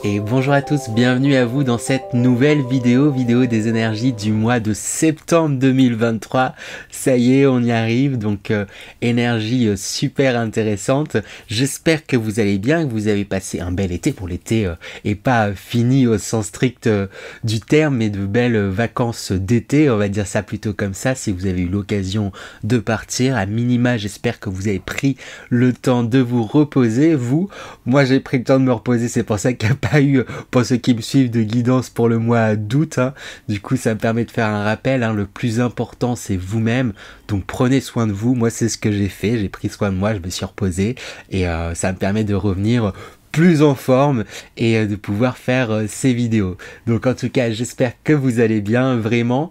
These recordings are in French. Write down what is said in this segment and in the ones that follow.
Et bonjour à tous, bienvenue à vous dans cette nouvelle vidéo des énergies du mois de septembre 2023. Ça y est, on y arrive, donc énergie super intéressante. J'espère que vous allez bien, que vous avez passé un bel été. Pour l'été et pas fini au sens strict du terme, mais de belles vacances d'été, on va dire ça plutôt comme ça, si vous avez eu l'occasion de partir. À minima, j'espère que vous avez pris le temps de vous reposer. Moi j'ai pris le temps de me reposer, c'est pour ça qu'il n'y a pas eu, pour ceux qui me suivent, de guidance pour le mois d'août. Du coup, ça me permet de faire un rappel. Le plus important, c'est vous-même. Donc, prenez soin de vous. Moi, c'est ce que j'ai fait. J'ai pris soin de moi, je me suis reposé. Et ça me permet de revenir plus en forme et de pouvoir faire ces vidéos. Donc en tout cas, j'espère que vous allez bien, vraiment.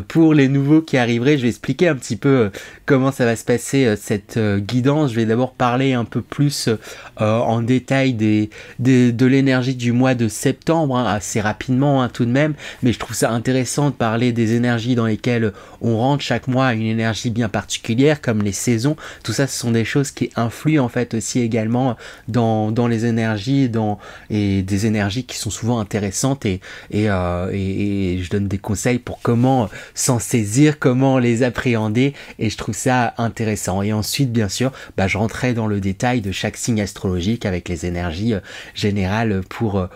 Pour les nouveaux qui arriveraient, je vais expliquer un petit peu comment ça va se passer cette guidance. Je vais d'abord parler un peu plus en détail de l'énergie du mois de septembre, assez rapidement tout de même, mais je trouve ça intéressant de parler des énergies dans lesquelles on rentre chaque mois à une énergie bien particulière, comme les saisons. Tout ça, ce sont des choses qui influent en fait aussi également dans les énergies et des énergies qui sont souvent intéressantes et je donne des conseils pour comment s'en saisir, comment les appréhender, et je trouve ça intéressant. Et ensuite, bien sûr, je rentrais dans le détail de chaque signe astrologique avec les énergies générales pour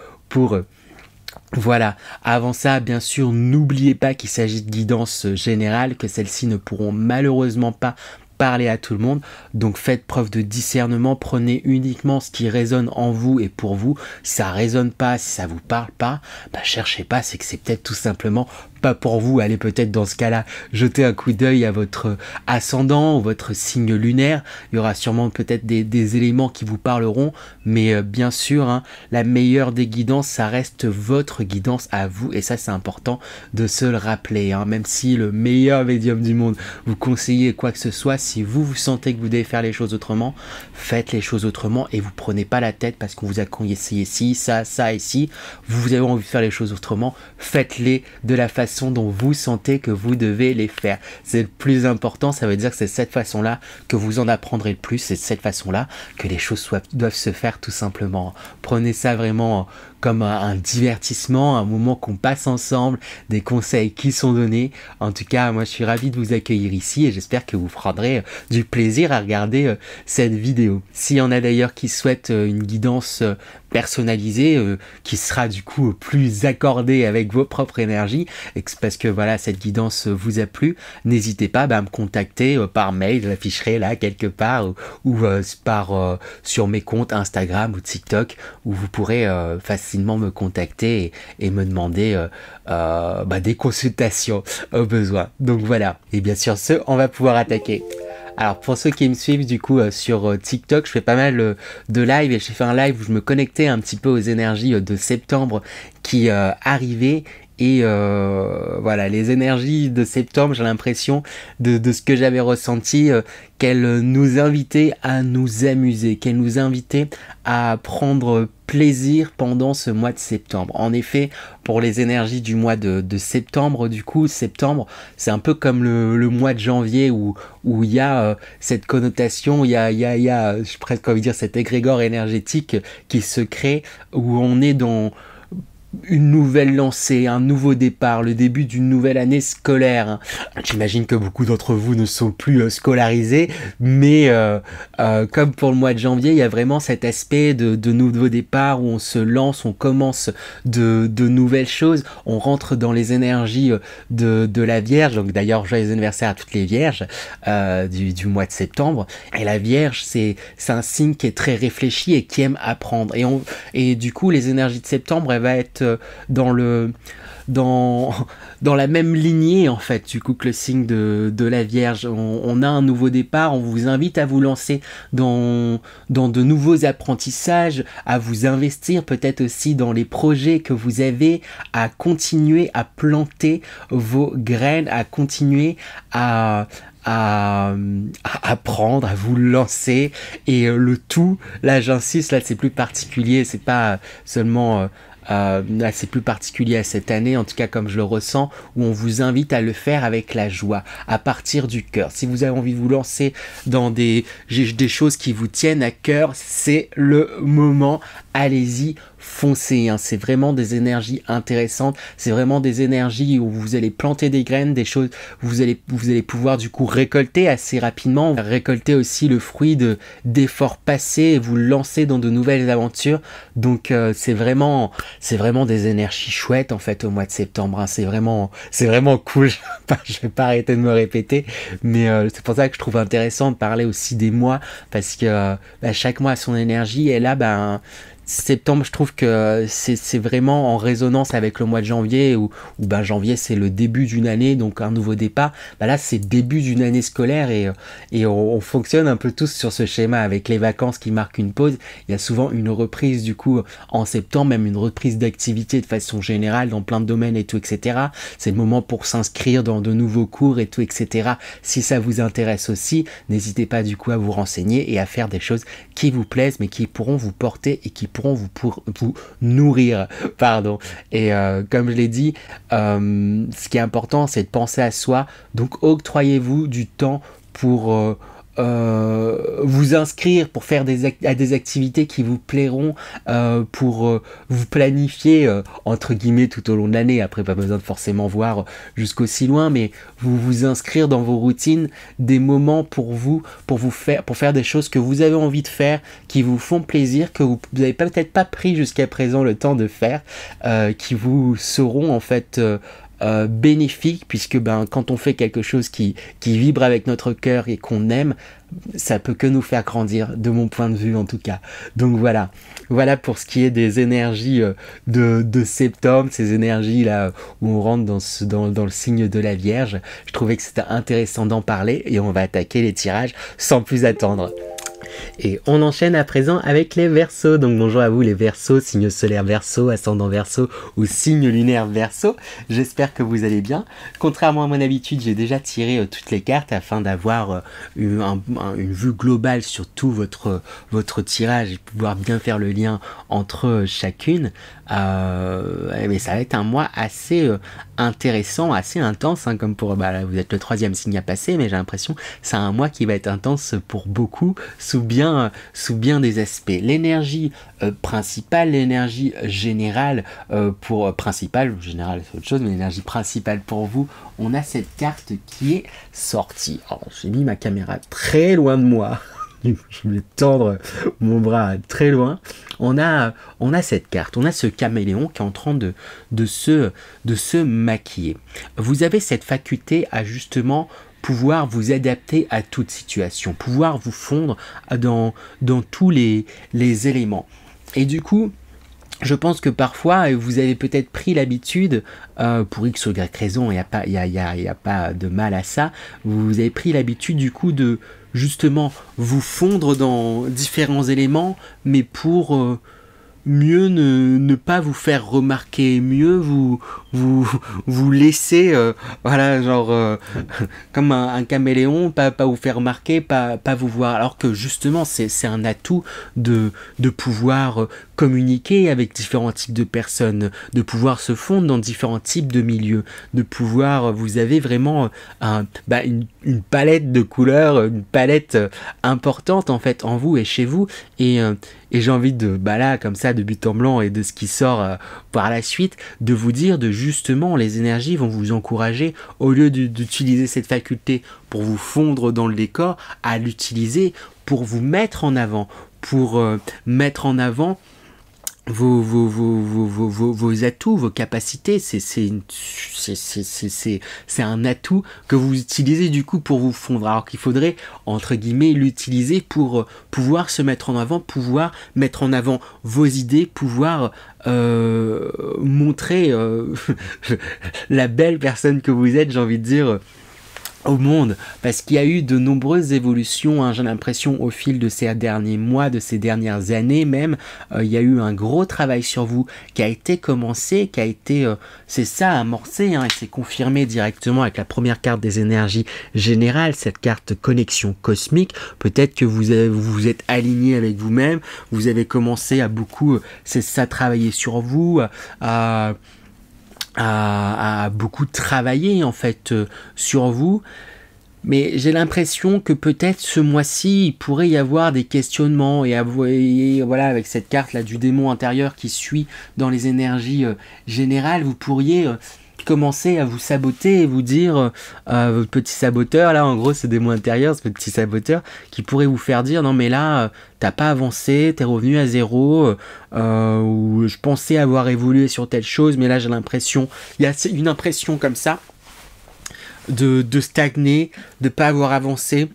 voilà. Avant ça, bien sûr, n'oubliez pas qu'il s'agit de guidance générale, que celles-ci ne pourront malheureusement pas parler à tout le monde, donc faites preuve de discernement, prenez uniquement ce qui résonne en vous et pour vous. Si ça résonne pas, si ça vous parle pas, cherchez pas, c'est que c'est peut-être tout simplement pas pour vous. Allez peut-être dans ce cas-là jeter un coup d'œil à votre ascendant ou votre signe lunaire. Il y aura sûrement peut-être des éléments qui vous parleront, mais bien sûr, la meilleure des guidances, ça reste votre guidance à vous, et ça c'est important de se le rappeler. Même si le meilleur médium du monde vous conseille quoi que ce soit, si vous sentez que vous devez faire les choses autrement, faites les choses autrement et vous prenez pas la tête parce qu'on vous a conseillé ci, ça et ci. Vous avez envie de faire les choses autrement, faites-les de la façon dont vous sentez que vous devez les faire. C'est le plus important. Ça veut dire que c'est cette façon-là que vous en apprendrez le plus. C'est cette façon-là que les choses doivent se faire, tout simplement. Prenez ça vraiment comme un divertissement, un moment qu'on passe ensemble, des conseils qui sont donnés. En tout cas, moi je suis ravi de vous accueillir ici et j'espère que vous prendrez du plaisir à regarder cette vidéo. S'il y en a d'ailleurs qui souhaitent une guidance personnalisée, qui sera du coup plus accordée avec vos propres énergies, parce que voilà, cette guidance vous a plu, n'hésitez pas à me contacter par mail, je l'afficherai là quelque part, ou sur mes comptes Instagram ou TikTok, où vous pourrez facilement me contacter et me demander des consultations au besoin. Donc voilà, et bien sûr on va pouvoir attaquer. Alors pour ceux qui me suivent du coup sur TikTok, je fais pas mal de live, et j'ai fait un live où je me connectais un petit peu aux énergies de septembre qui arrivaient. Et voilà, les énergies de septembre, j'ai l'impression de ce que j'avais ressenti, qu'elles nous invitaient à nous amuser, qu'elles nous invitaient à prendre plaisir pendant ce mois de septembre. En effet, pour les énergies du mois de septembre, du coup, septembre, c'est un peu comme le mois de janvier où il y a cette connotation, il y a j'ai presque envie de dire cet égrégore énergétique qui se crée, où on est dans une nouvelle lancée, un nouveau départ, le début d'une nouvelle année scolaire. J'imagine que beaucoup d'entre vous ne sont plus scolarisés, mais comme pour le mois de janvier, il y a vraiment cet aspect de nouveau départ où on se lance, on commence de nouvelles choses, on rentre dans les énergies de la Vierge. Donc d'ailleurs, joyeux anniversaire à toutes les Vierges du mois de septembre. Et la Vierge, c'est un signe qui est très réfléchi et qui aime apprendre. Et du coup, les énergies de septembre, elles vont être dans la même lignée en fait du coup que le signe de la Vierge. On a un nouveau départ, on vous invite à vous lancer dans de nouveaux apprentissages, à vous investir peut-être aussi dans les projets que vous avez, à continuer à planter vos graines, à continuer à apprendre, à vous lancer, et le tout, là j'insiste, là c'est plus particulier, c'est pas seulement là c'est plus particulier à cette année, en tout cas comme je le ressens, où on vous invite à le faire avec la joie, à partir du cœur. Si vous avez envie de vous lancer dans des choses qui vous tiennent à cœur, c'est le moment, allez-y, foncez, hein. C'est vraiment des énergies intéressantes, c'est vraiment des énergies où vous allez planter des graines, des choses, vous allez pouvoir du coup récolter assez rapidement, récolter aussi le fruit d'efforts passés et vous lancer dans de nouvelles aventures. Donc c'est vraiment des énergies chouettes en fait au mois de septembre, hein. C'est vraiment cool. Je vais pas arrêter de me répéter, mais c'est pour ça que je trouve intéressant de parler aussi des mois, parce que chaque mois a son énergie, et là septembre, je trouve que c'est vraiment en résonance avec le mois de janvier, où janvier c'est le début d'une année, donc un nouveau départ. Là c'est le début d'une année scolaire, et on fonctionne un peu tous sur ce schéma avec les vacances qui marquent une pause. Il y a souvent une reprise du coup en septembre, même une reprise d'activité de façon générale dans plein de domaines et tout, etc. C'est le moment pour s'inscrire dans de nouveaux cours et tout, etc. Si ça vous intéresse aussi, n'hésitez pas du coup à vous renseigner et à faire des choses qui vous plaisent, mais qui pourront vous porter et qui pourront vous nourrir, pardon. Et comme je l'ai dit, ce qui est important, c'est de penser à soi. Donc octroyez-vous du temps pour vous inscrire, pour faire des activités qui vous plairont, pour vous planifier entre guillemets tout au long de l'année. Après, pas besoin de forcément voir jusqu'aussi loin, mais vous inscrire dans vos routines des moments pour faire des choses que vous avez envie de faire, qui vous font plaisir, que vous n'avez peut-être pas pris jusqu'à présent le temps de faire, qui vous seront en fait bénéfique, puisque quand on fait quelque chose qui vibre avec notre cœur et qu'on aime, ça peut que nous faire grandir, de mon point de vue en tout cas. Donc voilà pour ce qui est des énergies de septembre, ces énergies là où on rentre dans le signe de la Vierge. Je trouvais que c'était intéressant d'en parler, et on va attaquer les tirages sans plus attendre. Et on enchaîne à présent avec les Verseaux. Donc bonjour à vous les Verseaux, signe solaire Verseau, ascendant Verseau ou signe lunaire Verseau. J'espère que vous allez bien. Contrairement à mon habitude, j'ai déjà tiré toutes les cartes afin d'avoir une vue globale sur tout votre tirage et pouvoir bien faire le lien entre chacune. Mais ça va être un mois assez intéressant, assez intense, hein, comme pour vous êtes le 3e signe à passer, mais j'ai l'impression que c'est un mois qui va être intense pour beaucoup sous bien des aspects. L'énergie principale, l'énergie générale générale c'est autre chose, mais l'énergie principale pour vous, on a cette carte qui est sortie. Alors, j'ai mis ma caméra très loin de moi. Je vais tendre mon bras très loin. On a cette carte, on a ce caméléon qui est en train de se maquiller. Vous avez cette faculté à justement pouvoir vous adapter à toute situation, pouvoir vous fondre dans tous les éléments. Et du coup, je pense que parfois, vous avez peut-être pris l'habitude, pour X ou Y raison, il n'y a pas de mal à ça, vous avez pris l'habitude du coup de justement vous fondre dans différents éléments, mais pour mieux ne pas vous faire remarquer, mieux vous laisser, comme un caméléon, pas vous faire remarquer, pas vous voir, alors que justement c'est un atout de pouvoir communiquer avec différents types de personnes, de pouvoir se fondre dans différents types de milieux, de pouvoir, vous avez vraiment une palette de couleurs, une palette importante en fait en vous et chez vous, et j'ai envie de, là, comme ça, de but en blanc et de ce qui sort par la suite, de vous dire de justement, les énergies vont vous encourager, au lieu d'utiliser cette faculté pour vous fondre dans le décor, à l'utiliser pour vous mettre en avant, pour mettre en avant vos atouts, vos capacités. C'est un atout que vous utilisez du coup pour vous fondre, alors qu'il faudrait entre guillemets l'utiliser pour pouvoir se mettre en avant, pouvoir mettre en avant vos idées, pouvoir montrer la belle personne que vous êtes, j'ai envie de dire, au monde, parce qu'il y a eu de nombreuses évolutions, hein, j'ai l'impression au fil de ces derniers mois, de ces dernières années même, il y a eu un gros travail sur vous qui a été commencé, qui a été, c'est ça, amorcé, hein, et c'est confirmé directement avec la première carte des énergies générales, cette carte connexion cosmique. Peut-être que vous êtes aligné avec vous-même, vous avez commencé à beaucoup, c'est ça, travailler sur vous, à beaucoup travailler en fait sur vous. Mais j'ai l'impression que peut-être ce mois-ci, il pourrait y avoir des questionnements et voilà, avec cette carte là du démon intérieur qui suit dans les énergies générales, vous pourriez commencer à vous saboter et vous dire votre petit saboteur là, en gros ce démon intérieur, ce petit saboteur qui pourrait vous faire dire non mais là t'as pas avancé, t'es revenu à zéro, ou je pensais avoir évolué sur telle chose mais là j'ai l'impression, il y a une impression comme ça de stagner, de pas avoir avancé,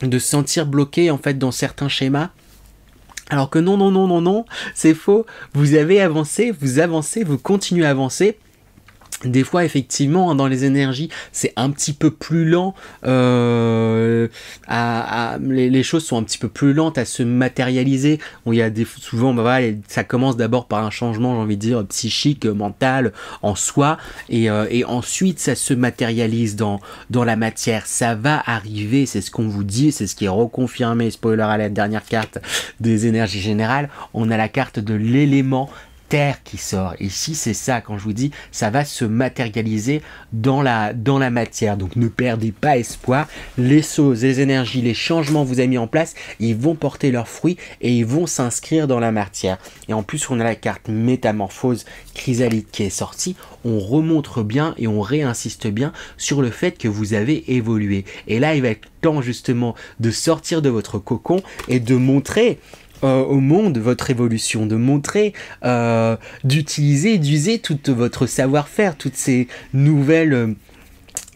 de se sentir bloqué en fait dans certains schémas. Alors que non, c'est faux. Vous avez avancé, vous avancez, vous continuez à avancer. Des fois, effectivement, dans les énergies, c'est un petit peu plus lent. Les choses sont un petit peu plus lentes à se matérialiser. Bon, il y a souvent, voilà, ça commence d'abord par un changement, j'ai envie de dire, psychique, mental, en soi, et ensuite, ça se matérialise dans la matière. Ça va arriver, c'est ce qu'on vous dit, c'est ce qui est reconfirmé. Spoiler à la dernière carte des énergies générales. On a la carte de l'élément terre qui sort. Ici, c'est ça, quand je vous dis, ça va se matérialiser dans la matière. Donc, ne perdez pas espoir. Les choses, les énergies, les changements que vous avez mis en place, ils vont porter leurs fruits et ils vont s'inscrire dans la matière. Et en plus, on a la carte métamorphose chrysalide qui est sortie. On remontre bien et on réinsiste bien sur le fait que vous avez évolué. Et là, il va être temps, justement, de sortir de votre cocon et de montrer au monde votre évolution, de montrer, d'utiliser, d'user tout votre savoir-faire, toutes ces nouvelles,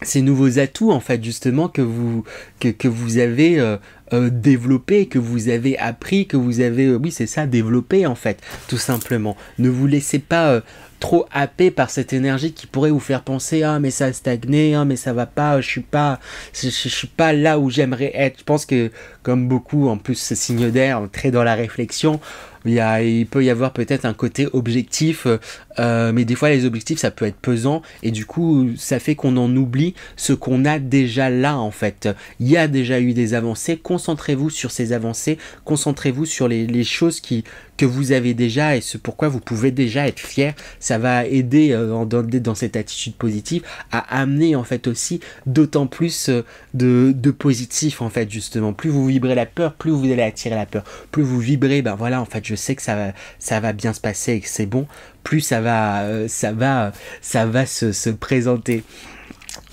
ces nouveaux atouts en fait justement que vous avez développé, que vous avez appris, que vous avez, oui c'est ça, développé en fait, tout simplement. Ne vous laissez pas trop happé par cette énergie qui pourrait vous faire penser ah mais ça a stagné, ah mais ça va pas, je suis pas là où j'aimerais être. Je pense que comme beaucoup en plus ce signe d'air très dans la réflexion, il peut y avoir peut-être un côté objectif, mais des fois les objectifs ça peut être pesant et du coup ça fait qu'on en oublie ce qu'on a déjà là en fait. Il y a déjà eu des avancées, concentrez-vous sur ces avancées, concentrez-vous sur les choses que vous avez déjà et ce pourquoi vous pouvez déjà être fier. Ça va aider dans cette attitude positive à amener en fait aussi d'autant plus de positif en fait justement. Plus vous vibrez la peur, plus vous allez attirer la peur. Plus vous vibrez, ben voilà en fait je sais que ça va bien se passer et que c'est bon. Plus ça va se présenter.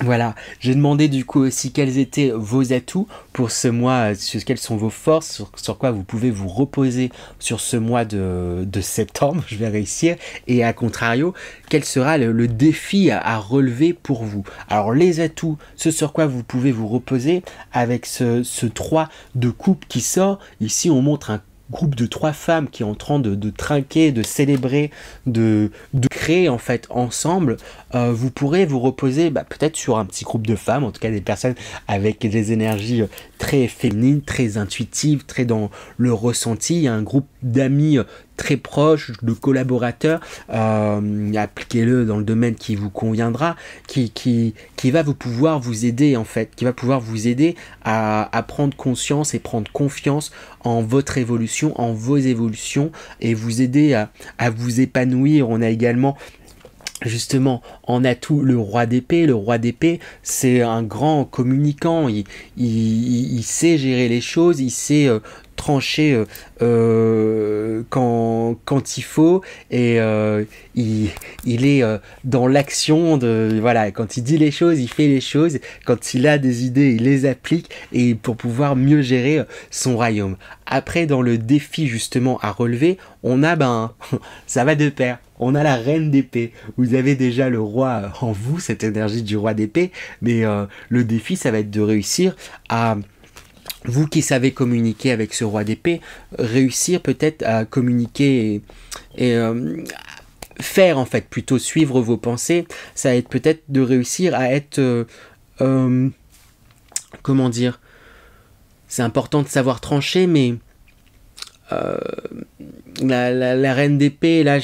Voilà, j'ai demandé du coup aussi quels étaient vos atouts pour ce mois, quelles sont vos forces, sur quoi vous pouvez vous reposer sur ce mois de septembre, je vais réussir, et à contrario, quel sera le défi à relever pour vous. Alors les atouts, ce sur quoi vous pouvez vous reposer, avec ce 3 de coupe qui sort, ici on montre un groupe de 3 femmes qui est en train de trinquer, de célébrer, de créer en fait ensemble. Vous pourrez vous reposer peut-être sur un petit groupe de femmes, en tout cas des personnes avec des énergies très féminines, très intuitives, très dans le ressenti. Il y a un groupe d'amis très proches, de collaborateurs, appliquez-le dans le domaine qui vous conviendra, qui va pouvoir vous aider en fait, qui va pouvoir vous aider à prendre conscience et prendre confiance en votre évolution, en vos évolutions et vous aider à vous épanouir. On a également justement en atout le roi d'épée. Le roi d'épée c'est un grand communicant, il sait gérer les choses, il sait trancher quand il faut et il est dans l'action voilà, quand il dit les choses, il fait les choses, quand il a des idées, il les applique et pour pouvoir mieux gérer son royaume. Après dans le défi justement à relever, on a ça va de pair. On a la reine d'épée. Vous avez déjà le roi en vous, cette énergie du roi d'épée, mais le défi ça va être de réussir à vous qui savez communiquer avec ce roi d'épée, réussir peut-être à communiquer et faire en fait, plutôt suivre vos pensées, ça va être peut-être de réussir à être, comment dire, c'est important de savoir trancher, mais la reine d'épée, là,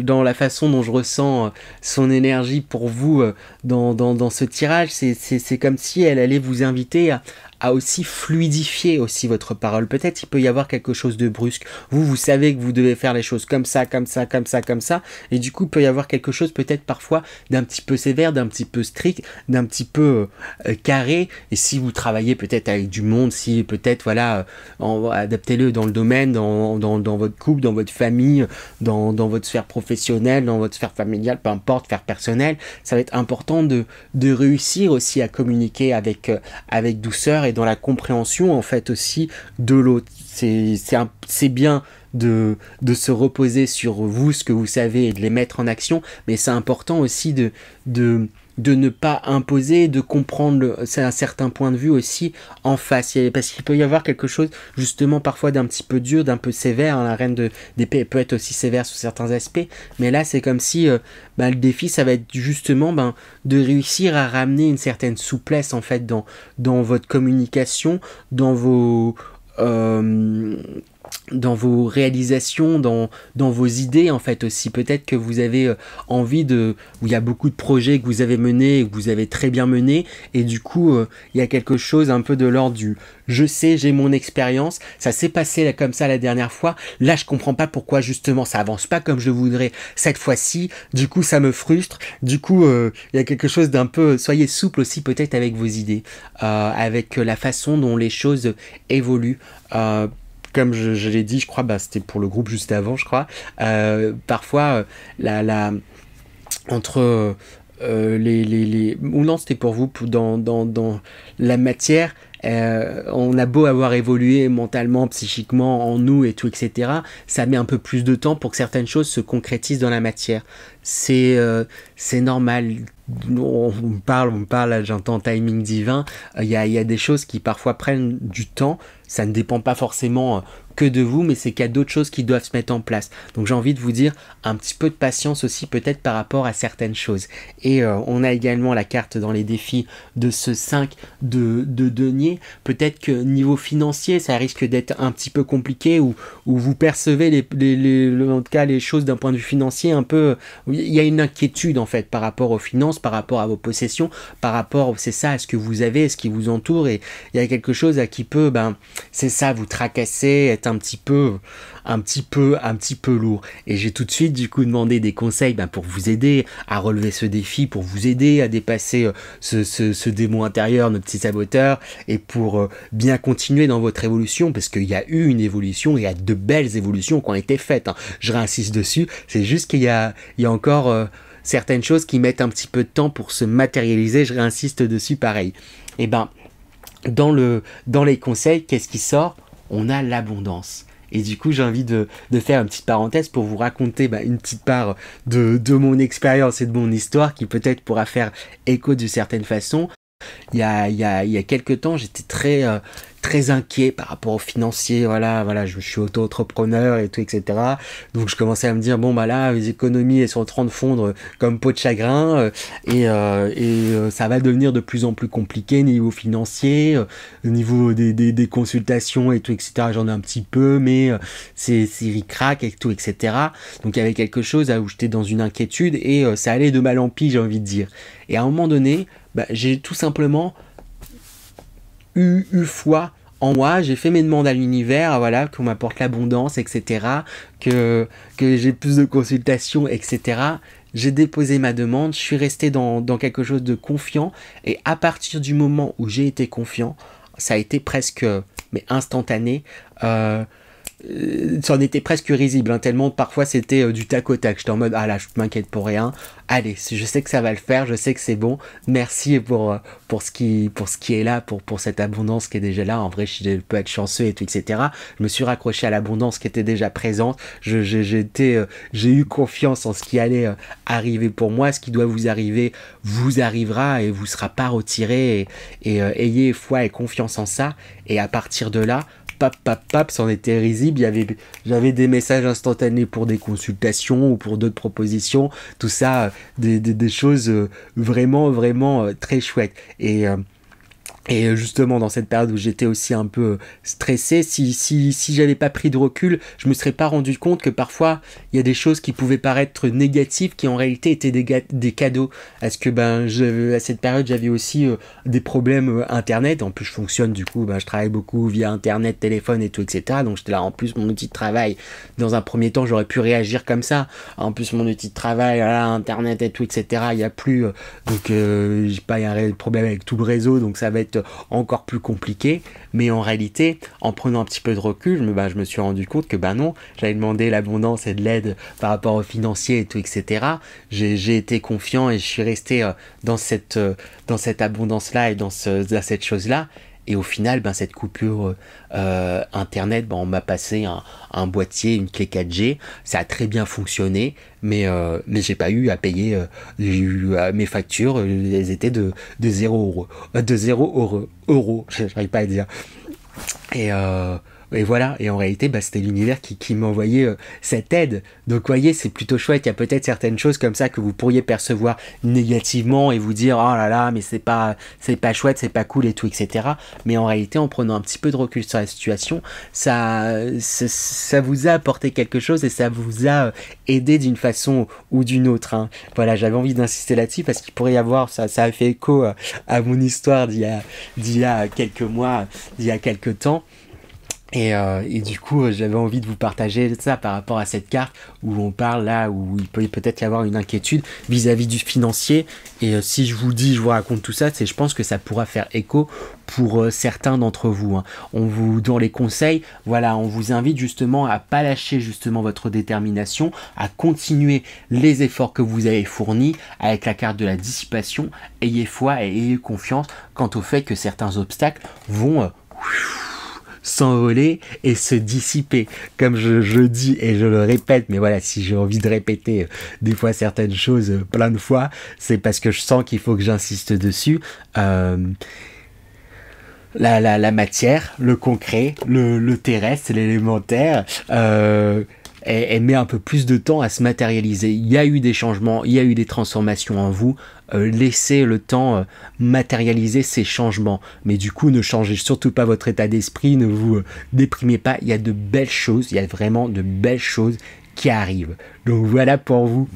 dans la façon dont je ressens son énergie pour vous dans ce tirage, c'est comme si elle allait vous inviter à aussi fluidifier aussi votre parole. Peut-être il peut y avoir quelque chose de brusque. Vous savez que vous devez faire les choses comme ça, comme ça, comme ça, comme ça, et du coup il peut y avoir quelque chose peut-être parfois d'un petit peu sévère, d'un petit peu strict, d'un petit peu carré. Et si vous travaillez peut-être avec du monde, si peut-être voilà, adaptez-le dans le domaine, dans votre couple, dans votre famille, dans votre sphère professionnelle, dans votre sphère familiale, peu importe, sphère personnelle, ça va être important de réussir aussi à communiquer avec douceur et dans la compréhension en fait aussi de l'autre. C'est bien de se reposer sur vous, ce que vous savez, et de les mettre en action, mais c'est important aussi de ne pas imposer, de comprendre c'est un certain point de vue aussi en face, parce qu'il peut y avoir quelque chose justement parfois d'un petit peu dur, d'un peu sévère, hein. La reine d'épée peut être aussi sévère sur certains aspects, mais là c'est comme si le défi ça va être justement de réussir à ramener une certaine souplesse en fait dans votre communication, dans vos réalisations, dans vos idées en fait aussi. Peut-être que vous avez envie où il y a beaucoup de projets que vous avez menés et que vous avez très bien menés, et du coup il y a quelque chose un peu de l'ordre du je sais, j'ai mon expérience, ça s'est passé là, comme ça la dernière fois, là je comprends pas pourquoi justement ça avance pas comme je voudrais cette fois-ci, du coup ça me frustre, du coup il y a quelque chose d'un peu, soyez souple aussi peut-être avec vos idées, avec la façon dont les choses évoluent. Comme je l'ai dit, je crois, c'était pour le groupe juste avant, je crois. Parfois, entre ou non, c'était pour vous, dans la matière, on a beau avoir évolué mentalement, psychiquement, en nous et tout, etc. Ça met un peu plus de temps pour que certaines choses se concrétisent dans la matière. C'est normal. On parle, là, j'entends timing divin. Il y a des choses qui parfois prennent du temps. Ça ne dépend pas forcément que de vous, mais c'est qu'il y a d'autres choses qui doivent se mettre en place. Donc j'ai envie de vous dire un petit peu de patience aussi peut-être par rapport à certaines choses. Et on a également la carte dans les défis de ce 5 de denier. Peut-être que niveau financier, ça risque d'être un petit peu compliqué, où vous percevez en tout cas les choses d'un point de vue financier un peu. Il y a une inquiétude en fait par rapport aux finances, par rapport à vos possessions, par rapport, c'est ça, à ce que vous avez, à ce qui vous entoure, et il y a quelque chose à qui peut, c'est ça, vous tracasser, être un petit peu lourd. Et j'ai tout de suite du coup demandé des conseils pour vous aider à relever ce défi, pour vous aider à dépasser ce démon intérieur, notre petit saboteur, et pour bien continuer dans votre évolution, parce qu'il y a eu une évolution, il y a de belles évolutions qui ont été faites, hein. Je réinsiste dessus, c'est juste qu'il y a encore certaines choses qui mettent un petit peu de temps pour se matérialiser, je réinsiste dessus pareil. Et dans les conseils, qu'est-ce qui sort? On a l'abondance. Et du coup, j'ai envie de faire une petite parenthèse pour vous raconter une petite part de mon expérience et de mon histoire qui peut-être pourra faire écho d'une certaine façon. Il y a quelques temps, j'étais très inquiet par rapport aux financiers, voilà, je suis auto-entrepreneur et tout, etc. Donc je commençais à me dire, là, les économies, elles sont en train de fondre comme peau de chagrin, et ça va devenir de plus en plus compliqué niveau financier, au niveau des consultations et tout, etc. J'en ai un petit peu, mais c'est ric-rac et tout, etc. Donc il y avait quelque chose où j'étais dans une inquiétude, et ça allait de mal en pis, j'ai envie de dire. Et à un moment donné, j'ai tout simplement eu foi en moi, j'ai fait mes demandes à l'univers, voilà, qu'on m'apporte l'abondance, etc., que j'ai plus de consultations, etc. J'ai déposé ma demande, je suis resté dans quelque chose de confiant, et à partir du moment où j'ai été confiant, ça a été presque instantané. Ça en était presque risible, tellement parfois c'était du tac au tac. J'étais en mode, là, je m'inquiète pour rien. Allez, je sais que ça va le faire, je sais que c'est bon. Merci pour ce qui est là, pour cette abondance qui est déjà là. En vrai, je peux être chanceux et tout, etc. Je me suis raccroché à l'abondance qui était déjà présente. J'ai eu confiance en ce qui allait arriver pour moi. Ce qui doit vous arriver, vous arrivera et vous sera pas retiré. Et ayez foi et confiance en ça. Et à partir de là, ça en était risible. J'avais des messages instantanés pour des consultations ou pour d'autres propositions, tout ça, des choses vraiment très chouettes. Et Et justement, dans cette période où j'étais aussi un peu stressé, si j'avais pas pris de recul, je me serais pas rendu compte que parfois, il y a des choses qui pouvaient paraître négatives qui en réalité étaient des cadeaux. Parce que à cette période, j'avais aussi des problèmes Internet. En plus, je fonctionne, du coup, je travaille beaucoup via Internet, téléphone et tout, etc. Donc, j'étais là, en plus, mon outil de travail, dans un premier temps, j'aurais pu réagir comme ça. En plus, mon outil de travail, voilà, Internet et tout, etc. Il n'y a plus... donc, j'ai pas, il y a un problème avec tout le réseau, donc ça va être encore plus compliqué, mais en réalité, en prenant un petit peu de recul, je me suis rendu compte que non, j'avais demandé l'abondance et de l'aide par rapport aux financiers et tout, etc. J'ai été confiant et je suis resté dans cette abondance-là et dans cette chose-là. Et au final, cette coupure Internet, on m'a passé un boîtier, une clé 4G. Ça a très bien fonctionné, mais j'ai pas eu à payer mes factures. Elles étaient de 0 euros. De 0 euros. J'arrive pas à dire. Et voilà, et en réalité, c'était l'univers qui m'envoyait cette aide. Donc, vous voyez, c'est plutôt chouette. Il y a peut-être certaines choses comme ça que vous pourriez percevoir négativement et vous dire, oh là là, mais c'est pas chouette, c'est pas cool et tout, etc. Mais en réalité, en prenant un petit peu de recul sur la situation, ça vous a apporté quelque chose et ça vous a aidé d'une façon ou d'une autre, hein. Voilà, j'avais envie d'insister là-dessus parce qu'il pourrait y avoir, ça a fait écho à mon histoire d'il y a quelques mois, d'il y a quelques temps. Et du coup, j'avais envie de vous partager ça par rapport à cette carte où on parle là, où il peut peut-être y avoir une inquiétude vis-à-vis du financier. Et si je vous raconte tout ça, je pense que ça pourra faire écho pour certains d'entre vous, hein. Dans les conseils, voilà, on vous invite justement à pas lâcher justement votre détermination, à continuer les efforts que vous avez fournis avec la carte de la dissipation. Ayez foi et ayez confiance quant au fait que certains obstacles vont... s'envoler et se dissiper, comme je dis et je le répète, mais voilà, si j'ai envie de répéter des fois certaines choses plein de fois, c'est parce que je sens qu'il faut que j'insiste dessus. La matière, le concret, le terrestre, l'élémentaire, elle met un peu plus de temps à se matérialiser. Il y a eu des changements, il y a eu des transformations en vous. Laissez le temps matérialiser ces changements. Mais du coup, ne changez surtout pas votre état d'esprit, ne vous déprimez pas. Il y a de belles choses, il y a vraiment de belles choses qui arrivent. Donc voilà pour vous.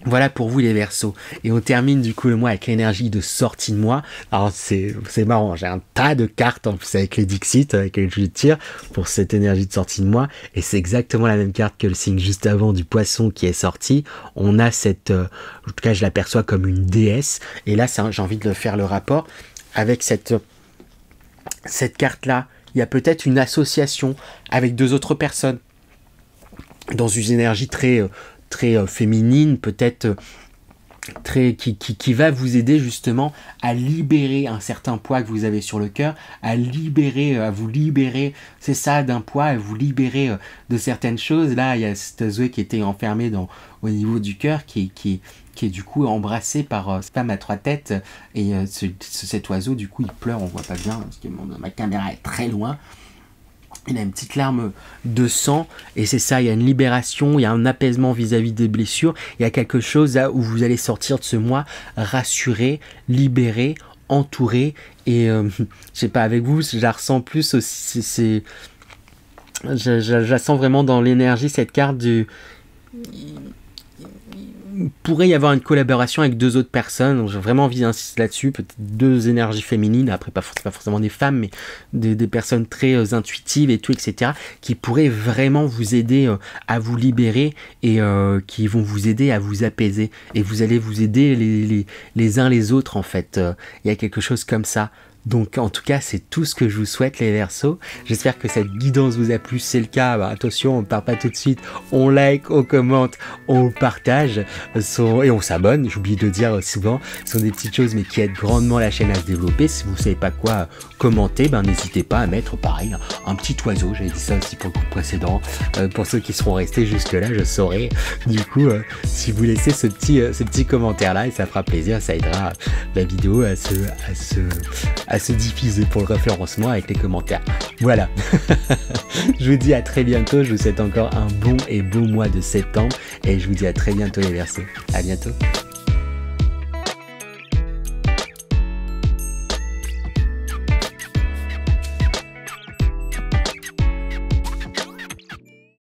Voilà pour vous les Verseaux. Et on termine du coup le mois avec l'énergie de sortie de mois. Alors c'est marrant, j'ai un tas de cartes en plus avec les Dixit, avec lesquelles je tire pour cette énergie de sortie de mois. Et c'est exactement la même carte que le signe juste avant du Poisson qui est sorti. On a cette, en tout cas je l'aperçois comme une déesse. Et là j'ai envie de faire le rapport avec cette carte-là. Il y a peut-être une association avec deux autres personnes dans une énergie très féminine, peut-être qui va vous aider justement à libérer un certain poids que vous avez sur le cœur, à vous libérer, c'est ça, d'un poids, à vous libérer de certaines choses. Là, il y a cette Zoé qui était enfermée au niveau du cœur, qui est du coup embrassée par cette femme à 3 têtes, et cet oiseau, du coup, il pleure, on voit pas bien, parce que ma caméra est très loin. Il a une petite larme de sang, et c'est ça, il y a une libération, il y a un apaisement vis-à-vis des blessures, il y a quelque chose là où vous allez sortir de ce mois rassuré, libéré, entouré, et je sais pas, avec vous, je la ressens plus aussi, je la sens vraiment dans l'énergie, cette carte du... Il pourrait y avoir une collaboration avec deux autres personnes, donc j'ai vraiment envie d'insister là-dessus, peut-être deux énergies féminines, après pas forcément des femmes, mais des personnes très intuitives et tout, etc., qui pourraient vraiment vous aider à vous libérer et qui vont vous aider à vous apaiser, et vous allez vous aider les uns les autres en fait, il y a quelque chose comme ça. Donc en tout cas, c'est tout ce que je vous souhaite les Verseaux. J'espère que cette guidance vous a plu. Si c'est le cas, attention, on ne part pas tout de suite. On like, on commente, on partage et on s'abonne. J'oublie de le dire souvent. Ce sont des petites choses mais qui aident grandement la chaîne à se développer. Si vous ne savez pas quoi commenter, n'hésitez pas à mettre pareil un petit oiseau. J'avais dit ça aussi pour le coup précédent. Pour ceux qui seront restés jusque là, je saurai. Du coup, si vous laissez ce petit commentaire là, et ça fera plaisir, ça aidera la vidéo à se diffuser pour le référencement avec les commentaires. Voilà. Je vous dis à très bientôt. Je vous souhaite encore un bon et beau mois de septembre. Et je vous dis à très bientôt les Verseaux. À bientôt.